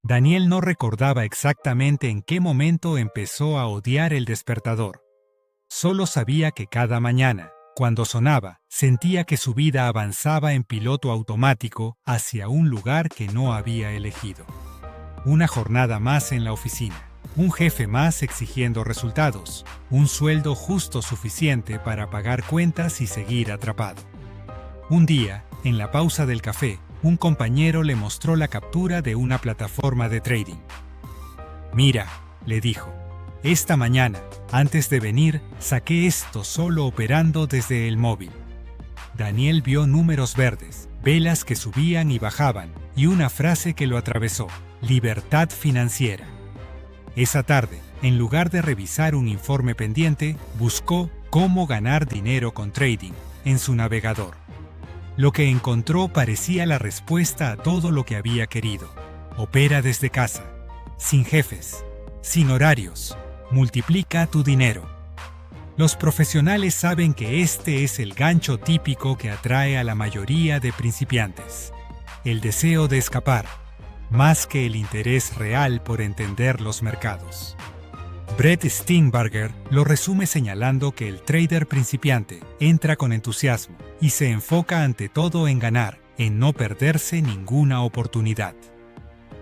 Daniel no recordaba exactamente en qué momento empezó a odiar el despertador. Solo sabía que cada mañana, cuando sonaba, sentía que su vida avanzaba en piloto automático hacia un lugar que no había elegido. Una jornada más en la oficina, un jefe más exigiendo resultados, un sueldo justo suficiente para pagar cuentas y seguir atrapado. Un día, en la pausa del café, un compañero le mostró la captura de una plataforma de trading. «Mira», le dijo, «esta mañana, antes de venir, saqué esto solo operando desde el móvil». Daniel vio números verdes, velas que subían y bajaban, y una frase que lo atravesó: «Libertad financiera». Esa tarde, en lugar de revisar un informe pendiente, buscó cómo ganar dinero con trading en su navegador. Lo que encontró parecía la respuesta a todo lo que había querido. Opera desde casa, sin jefes, sin horarios, multiplica tu dinero. Los profesionales saben que este es el gancho típico que atrae a la mayoría de principiantes. El deseo de escapar, más que el interés real por entender los mercados. Brett Steenbarger lo resume señalando que el trader principiante entra con entusiasmo y se enfoca ante todo en ganar, en no perderse ninguna oportunidad.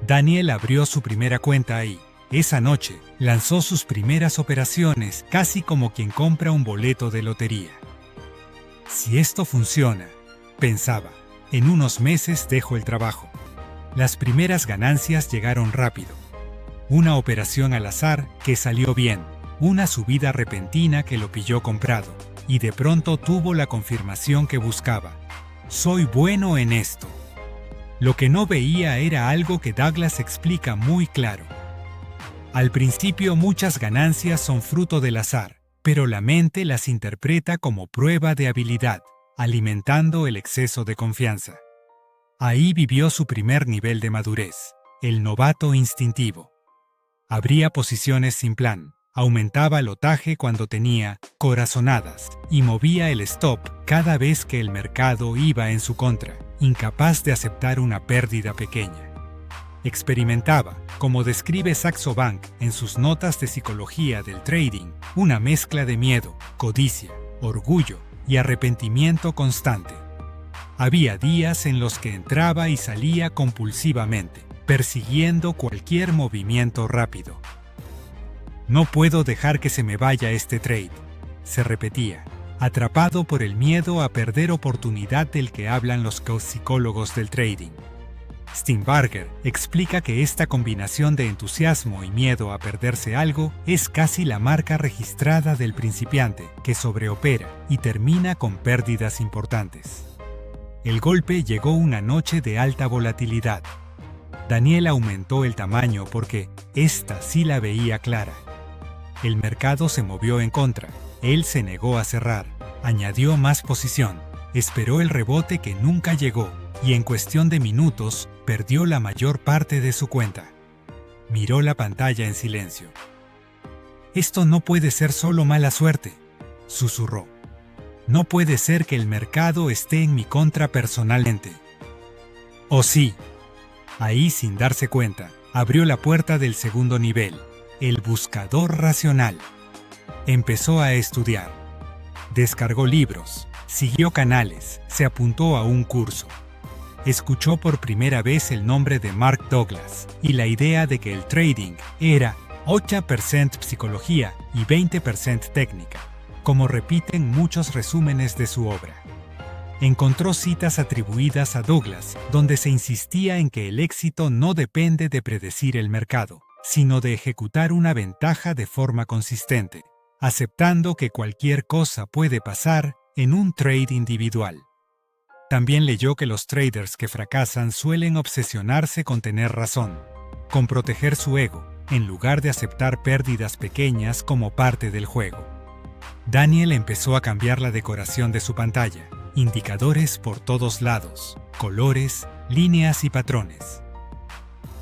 Daniel abrió su primera cuenta ahí. Esa noche, lanzó sus primeras operaciones casi como quien compra un boleto de lotería. Si esto funciona, pensaba, en unos meses dejo el trabajo. Las primeras ganancias llegaron rápido. Una operación al azar que salió bien, una subida repentina que lo pilló comprado, y de pronto tuvo la confirmación que buscaba. Soy bueno en esto. Lo que no veía era algo que Douglas explica muy claro. Al principio muchas ganancias son fruto del azar, pero la mente las interpreta como prueba de habilidad, alimentando el exceso de confianza. Ahí vivió su primer nivel de madurez, el novato instintivo. Abría posiciones sin plan, aumentaba lotaje cuando tenía corazonadas y movía el stop cada vez que el mercado iba en su contra, incapaz de aceptar una pérdida pequeña. Experimentaba, como describe Saxo Bank en sus notas de psicología del trading, una mezcla de miedo, codicia, orgullo y arrepentimiento constante. Había días en los que entraba y salía compulsivamente, persiguiendo cualquier movimiento rápido. «No puedo dejar que se me vaya este trade», se repetía, atrapado por el miedo a perder oportunidad del que hablan los psicólogos del trading. Steenbarger explica que esta combinación de entusiasmo y miedo a perderse algo es casi la marca registrada del principiante que sobreopera y termina con pérdidas importantes. El golpe llegó una noche de alta volatilidad. Daniel aumentó el tamaño porque esta sí la veía clara. El mercado se movió en contra. Él se negó a cerrar, añadió más posición, esperó el rebote que nunca llegó y en cuestión de minutos perdió la mayor parte de su cuenta. Miró la pantalla en silencio. «Esto no puede ser solo mala suerte», susurró. «No puede ser que el mercado esté en mi contra personalmente». «¿O sí?». Ahí, sin darse cuenta, abrió la puerta del segundo nivel, el buscador racional. Empezó a estudiar. Descargó libros, siguió canales, se apuntó a un curso. Escuchó por primera vez el nombre de Mark Douglas y la idea de que el trading era 8% psicología y 20% técnica, como repiten muchos resúmenes de su obra. Encontró citas atribuidas a Douglas, donde se insistía en que el éxito no depende de predecir el mercado, sino de ejecutar una ventaja de forma consistente, aceptando que cualquier cosa puede pasar en un trade individual. También leyó que los traders que fracasan suelen obsesionarse con tener razón, con proteger su ego, en lugar de aceptar pérdidas pequeñas como parte del juego. Daniel empezó a cambiar la decoración de su pantalla, indicadores por todos lados, colores, líneas y patrones.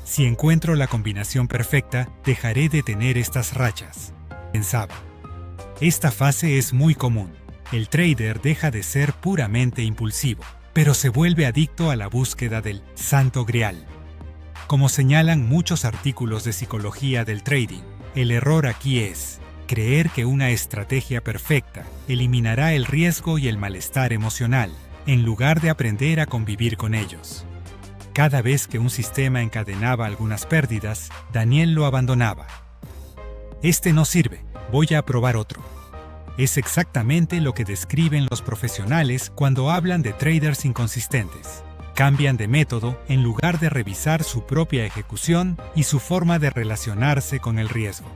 «Si encuentro la combinación perfecta, dejaré de tener estas rachas», pensaba. Esta fase es muy común. El trader deja de ser puramente impulsivo, pero se vuelve adicto a la búsqueda del santo grial. Como señalan muchos artículos de psicología del trading, el error aquí es creer que una estrategia perfecta eliminará el riesgo y el malestar emocional, en lugar de aprender a convivir con ellos. Cada vez que un sistema encadenaba algunas pérdidas, Daniel lo abandonaba. Este no sirve, voy a probar otro. Es exactamente lo que describen los profesionales cuando hablan de traders inconsistentes. Cambian de método en lugar de revisar su propia ejecución y su forma de relacionarse con el riesgo.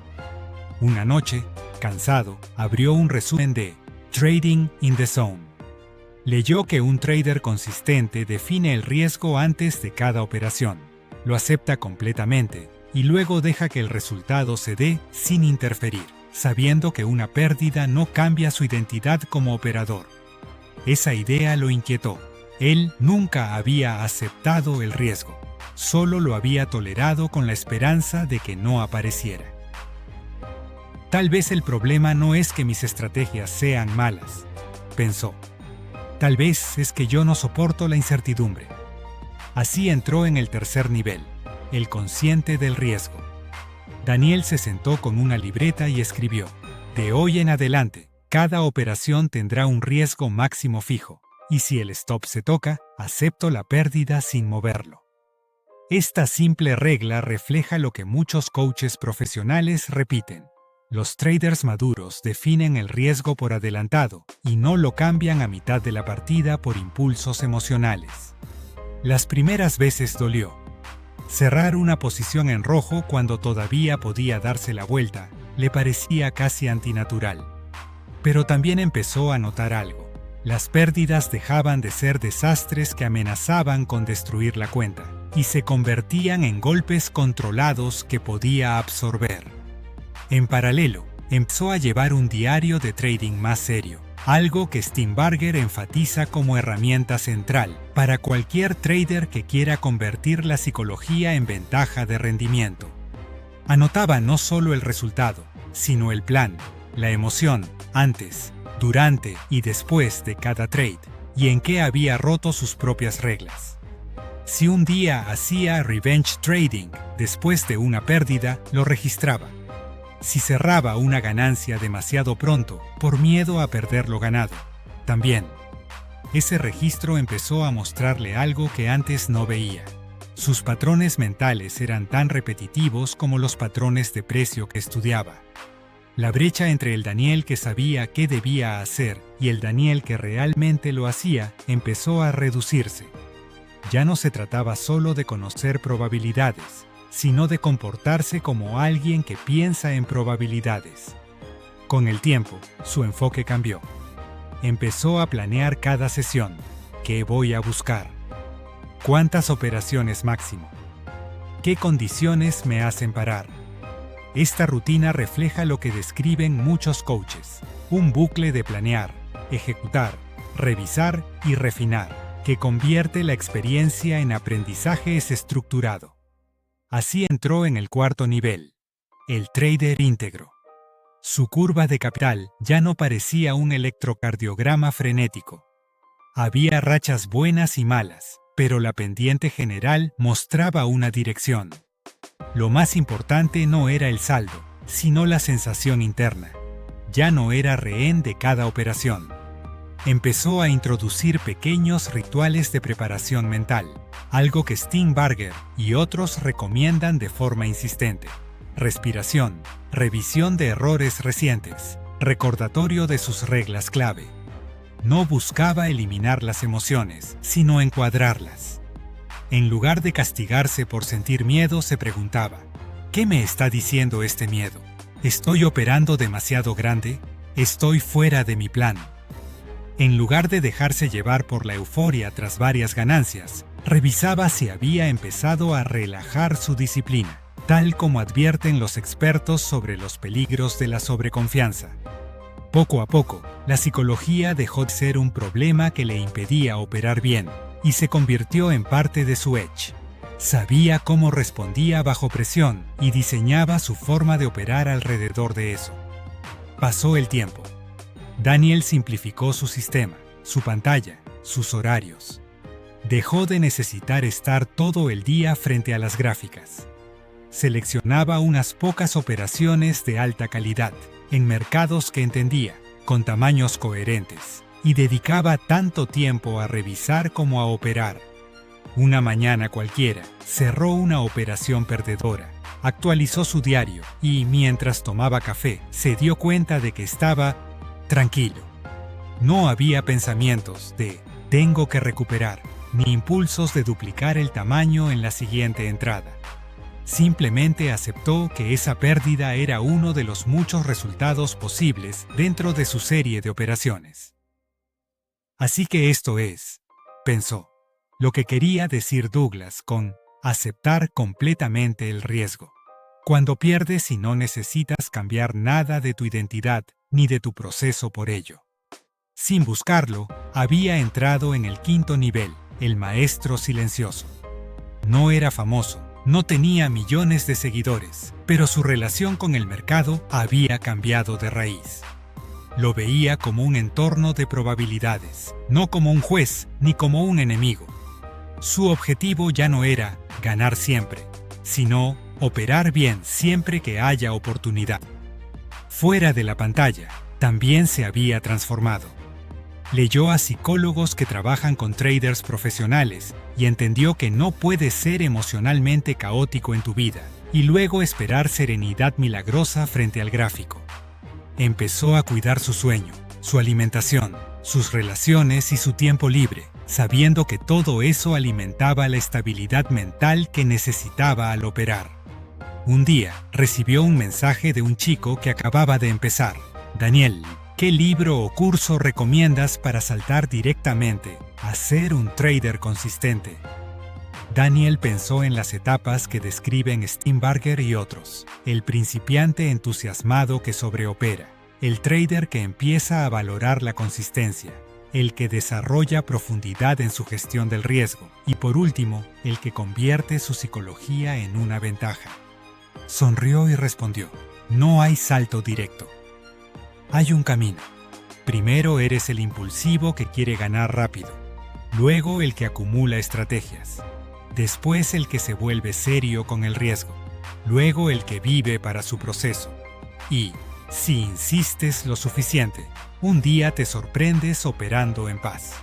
Una noche, cansado, abrió un resumen de Trading in the Zone. Leyó que un trader consistente define el riesgo antes de cada operación, lo acepta completamente y luego deja que el resultado se dé sin interferir, sabiendo que una pérdida no cambia su identidad como operador. Esa idea lo inquietó. Él nunca había aceptado el riesgo, solo lo había tolerado con la esperanza de que no apareciera. Tal vez el problema no es que mis estrategias sean malas, pensó. Tal vez es que yo no soporto la incertidumbre. Así entró en el tercer nivel, el consciente del riesgo. Daniel se sentó con una libreta y escribió: de hoy en adelante, cada operación tendrá un riesgo máximo fijo. Y si el stop se toca, acepto la pérdida sin moverlo. Esta simple regla refleja lo que muchos coaches profesionales repiten. Los traders maduros definen el riesgo por adelantado y no lo cambian a mitad de la partida por impulsos emocionales. Las primeras veces dolió. Cerrar una posición en rojo cuando todavía podía darse la vuelta le parecía casi antinatural. Pero también empezó a notar algo. Las pérdidas dejaban de ser desastres que amenazaban con destruir la cuenta y se convertían en golpes controlados que podía absorber. En paralelo, empezó a llevar un diario de trading más serio, algo que Steenbarger enfatiza como herramienta central para cualquier trader que quiera convertir la psicología en ventaja de rendimiento. Anotaba no solo el resultado, sino el plan, la emoción, antes, durante y después de cada trade, y en qué había roto sus propias reglas. Si un día hacía revenge trading después de una pérdida, lo registraba. Si cerraba una ganancia demasiado pronto, por miedo a perder lo ganado, también. Ese registro empezó a mostrarle algo que antes no veía. Sus patrones mentales eran tan repetitivos como los patrones de precio que estudiaba. La brecha entre el Daniel que sabía qué debía hacer y el Daniel que realmente lo hacía empezó a reducirse. Ya no se trataba solo de conocer probabilidades, sino de comportarse como alguien que piensa en probabilidades. Con el tiempo, su enfoque cambió. Empezó a planear cada sesión. ¿Qué voy a buscar? ¿Cuántas operaciones máximo? ¿Qué condiciones me hacen parar? Esta rutina refleja lo que describen muchos coaches, un bucle de planear, ejecutar, revisar y refinar, que convierte la experiencia en aprendizaje estructurado. Así entró en el cuarto nivel, el trader íntegro. Su curva de capital ya no parecía un electrocardiograma frenético. Había rachas buenas y malas, pero la pendiente general mostraba una dirección. Lo más importante no era el saldo, sino la sensación interna. Ya no era rehén de cada operación. Empezó a introducir pequeños rituales de preparación mental, algo que Steenbarger y otros recomiendan de forma insistente. Respiración, revisión de errores recientes, recordatorio de sus reglas clave. No buscaba eliminar las emociones, sino encuadrarlas. En lugar de castigarse por sentir miedo, se preguntaba: ¿qué me está diciendo este miedo? ¿Estoy operando demasiado grande? ¿Estoy fuera de mi plan? En lugar de dejarse llevar por la euforia tras varias ganancias, revisaba si había empezado a relajar su disciplina, tal como advierten los expertos sobre los peligros de la sobreconfianza. Poco a poco, la psicología dejó de ser un problema que le impedía operar bien, y se convirtió en parte de su edge. Sabía cómo respondía bajo presión y diseñaba su forma de operar alrededor de eso. Pasó el tiempo. Daniel simplificó su sistema, su pantalla, sus horarios. Dejó de necesitar estar todo el día frente a las gráficas. Seleccionaba unas pocas operaciones de alta calidad, en mercados que entendía, con tamaños coherentes, y dedicaba tanto tiempo a revisar como a operar. Una mañana cualquiera, cerró una operación perdedora, actualizó su diario y, mientras tomaba café, se dio cuenta de que estaba tranquilo. No había pensamientos de «tengo que recuperar», ni impulsos de duplicar el tamaño en la siguiente entrada. Simplemente aceptó que esa pérdida era uno de los muchos resultados posibles dentro de su serie de operaciones. Así que esto es, pensó, lo que quería decir Douglas con aceptar completamente el riesgo. Cuando pierdes y no necesitas cambiar nada de tu identidad ni de tu proceso por ello. Sin buscarlo, había entrado en el 5º nivel, el maestro silencioso. No era famoso, no tenía millones de seguidores, pero su relación con el mercado había cambiado de raíz. Lo veía como un entorno de probabilidades, no como un juez ni como un enemigo. Su objetivo ya no era ganar siempre, sino operar bien siempre que haya oportunidad. Fuera de la pantalla, también se había transformado. Leyó a psicólogos que trabajan con traders profesionales y entendió que no puedes ser emocionalmente caótico en tu vida y luego esperar serenidad milagrosa frente al gráfico. Empezó a cuidar su sueño, su alimentación, sus relaciones y su tiempo libre, sabiendo que todo eso alimentaba la estabilidad mental que necesitaba al operar. Un día, recibió un mensaje de un chico que acababa de empezar. «Daniel, ¿qué libro o curso recomiendas para saltar directamente a ser un trader consistente?» Daniel pensó en las etapas que describen Steenbarger y otros. El principiante entusiasmado que sobreopera, el trader que empieza a valorar la consistencia, el que desarrolla profundidad en su gestión del riesgo y, por último, el que convierte su psicología en una ventaja. Sonrió y respondió: «No hay salto directo. Hay un camino. Primero eres el impulsivo que quiere ganar rápido, luego el que acumula estrategias, después el que se vuelve serio con el riesgo, luego el que vive para su proceso. Y, si insistes lo suficiente, un día te sorprendes operando en paz».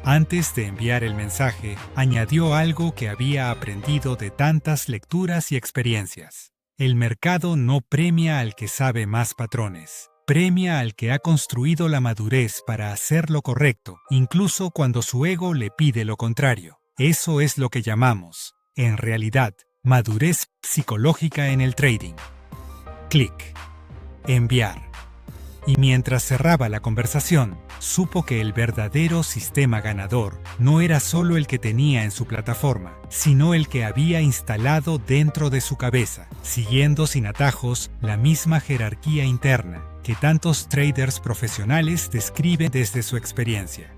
Antes de enviar el mensaje, añadió algo que había aprendido de tantas lecturas y experiencias. El mercado no premia al que sabe más patrones. Premia al que ha construido la madurez para hacer lo correcto, incluso cuando su ego le pide lo contrario. Eso es lo que llamamos, en realidad, madurez psicológica en el trading. Clic. Enviar. Y mientras cerraba la conversación, supo que el verdadero sistema ganador no era solo el que tenía en su plataforma, sino el que había instalado dentro de su cabeza, siguiendo sin atajos la misma jerarquía interna que tantos traders profesionales describen desde su experiencia.